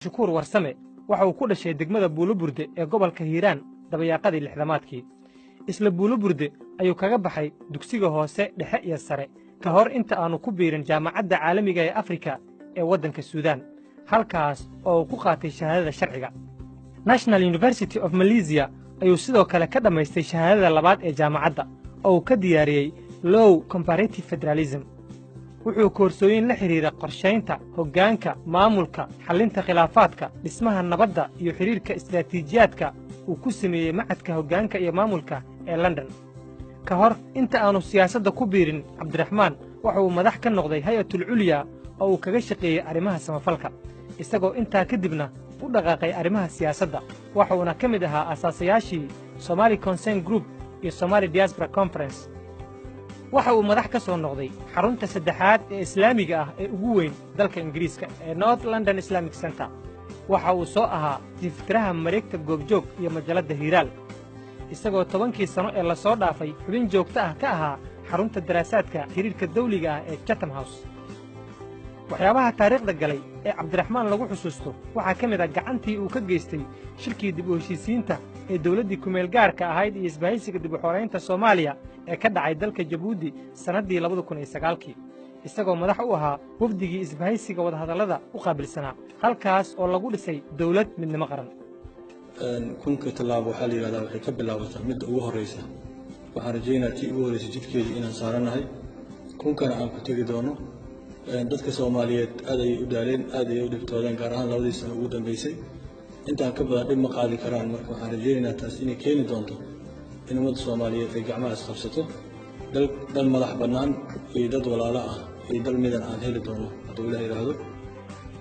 Shukuur Warsame waxa uu ku dhashay degmada Buuluburde ee gobolka Hiiraan dabayaaqadii lixdamaadkii. Isla Buuluburde ayuu kaga baxay dugsiga hoose dhexe iyo sare ka hor inta aanu ku biirin jaamacadda caalamiga ee Afrika ee waddanka Suudaan, halkaas oo uu ku qaatay shahaadada sharciga. National University of Malaysia ayuu sidoo kale ka dhammaystay shahaadada labaad ee jaamacadda oo uu ka diyaariyey Law Comparative Federalism. wuxuu koorsooyin la xiriira qorshaynta, hoggaanka, maamulka, xallinta khilaafaadka, dhismaha nabadda iyo xiriirka istiraatiijiyaadka uu ku sameeyey macadka hoggaanka iyo maamulka ee London. Ka hor inta aanu siyaasadda ku biirin, Cabdiraxmaan waxa uu madax ka noqday Hay'atul Culya oo uu kaga shaqeeyey arrimaha samafalka, isagoo intaa kadibna u dhaqaaqay arrimaha siyaasadda. waxa uuna ka mid ahaa asaasayaashii Somali Concern Group iyo Somali Diaspora Conference. waxa uu madax ka soo noqday xarunta saddexaad ee islaamiga ah ee ugu weyn dalka Ingiriiska ee North London Islamic Center. waxa uu soo ahaa tiftiraha mareegta goobjoog iyo majalada Hiiraal, isagoo 10kii sano ee la soo dhaafay xubin joogto ah ka ahaa xarunta daraasaadka xiriirka dawliga ah ee Chatham House. waxyaabaha taariikhda galay ee Cabdiraxmaan lagu xusuusto waxaa ka mid ah gacantii uu ka geystay shirkii dib u heshiisiinta ee dawladdii kumeel gaarka ahayd iyo isbahaysiga dib u xoreynta Soomaaliya ee ka dhacay dalka Jabuuti sanadii 2009, isagoo madax u ahaa wafdigii isbahaysiga wadahadallada u qaabilsanaa, halkaas oo lagu dhisay dawlad midnimo qaran. kunka tallaabo waxaa la yidhahdaa waxay ka bilaabataa midda ugu horreysa. waxaan rajaynayaa tii ugu horreysay jidkeedii inaan saaranahay, kunkana aan ku tegi doono. dadka Soomaaliyeed aad ayay u daaleen, aad ayay u dhibtoodeen, gaar ahaan 2 sano ugu dambeysay. intaan ka badan dhib ma qaadi karaan. marka waxaan rajaynayaa taas inay keeni doonto in ummadda Soomaaliyeed ay gacmaha isqabsato, dal madax bannaan iyo dad walaalo ah iyo dal midan aan heli doono hadduu Ilaahay yidhaahdo.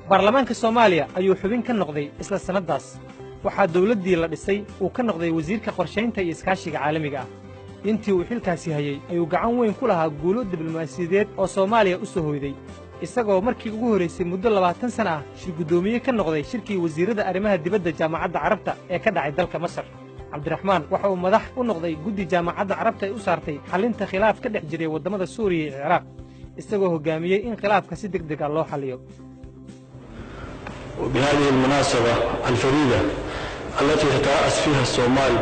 baarlamaanka Soomaaliya ayuu xubin ka noqday isla sanadaas. waxaa dawladdii la dhisay uu ka noqday wasiirka qorshaynta iyo iskaashiga caalamiga ah. intii uu xilkaasi hayay ayuu gacan weyn ku lahaa guulo diblomaasiyadeed oo Soomaaliya u soo hoyday, isagoo markii ugu horreysay muddo 20 sano ah shir guddoomiye ka noqday shirkii wasiirada arrimaha dibadda jaamacadda Carabta ee ka dhacay dalka Masar. Cabdiraxmaan waxa uu madax u noqday guddi jaamacadda Carabta ay u saartay xallinta khilaaf ka dhex jiray waddamada Suuriya iyo Ciraaq, isagoo hoggaamiyey in khilaafka si degdeg ah loo xalliyo. وبهذه المناسبة الفريدة التي يترأس فيها الصومال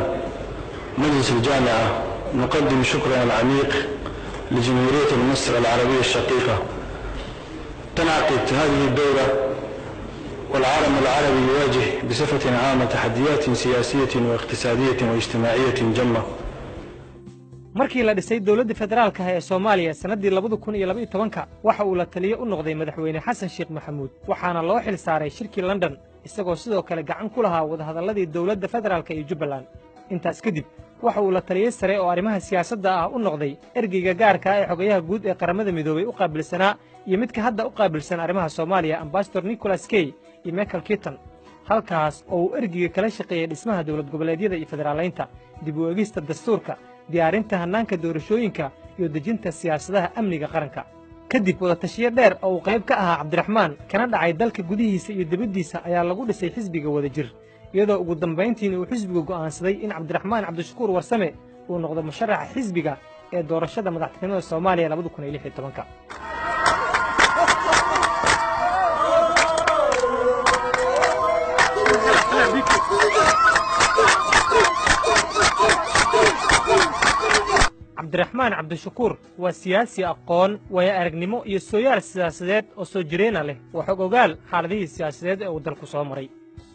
مجلس الجامعة نقدم شكرا العميق لجمهورية مصر العربية الشقيقة. تنعقد هذه الدورة والعالم العربي يواجه بصفة عامة تحديات سياسية واقتصادية واجتماعية جمة. markii la dhisay dawladda federaalka ah ee Soomaaliya sanadii 2012 waxa uu la taliye u noqday madaxweyne Xasan Sheekh Maxamuud, waxaana loo xil saaray shirkii London, isagoo sidoo kale gacan ku lahaa wadahadalladii dawladda federaalka iyo Jubbaland. intaas kadib waxa uu la taliye sare oo arrimaha siyaasadda ah u noqday ergeyga gaarka ah ee xogayaha guud ee qaramada midoobay u qaabilsanaa iyo midka hadda u qaabilsan arrimaha Soomaaliya Ambassador Nicholas Kay iyo Michael Keaton, halkaas oo uu ergeyga kala shaqeeyay dhismaha dawlad goboleedyada iyo federaaleynta, dib u eegista dastuurka, diyaarinta hannaanka doorashooyinka iyo dejinta siyaasadaha amniga qaranka. kadib wada tashiyo dheer oo uu qayb ka ahaa Cabdiraxmaan kana dhacay dalka gudihiisa iyo dibaddiisa ayaa lagu dhisay xisbiga Wadajir, iyadoo ugu dambayntiina uu xisbigu go'aansaday in Cabdiraxmaan Cabdishakuur Warsame uu noqdo musharaxa xisbiga ee doorashada madaxtinimada Soomaaliya 2016. Cabdiraxmaan Cabdishakuur waa siyaasi aqoon, waya aragnimo iyo sooyaal siyaasadeed oo soo jireena leh, waa xog ogaal xaaladihii siyaasadeed ee uu dalku soo maray.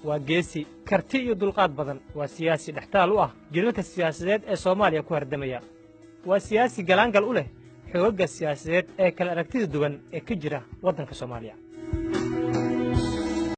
waa geesi, karti iyo dulqaad badan, waa siyaasi dhextaal u ah jilalka siyaasadeed ee Soomaaliya ku hardamaya. waa siyaasi galaangal u leh xoogagga siyaasadeed ee kala aragtida duwan ee ka jira waddanka Soomaaliya.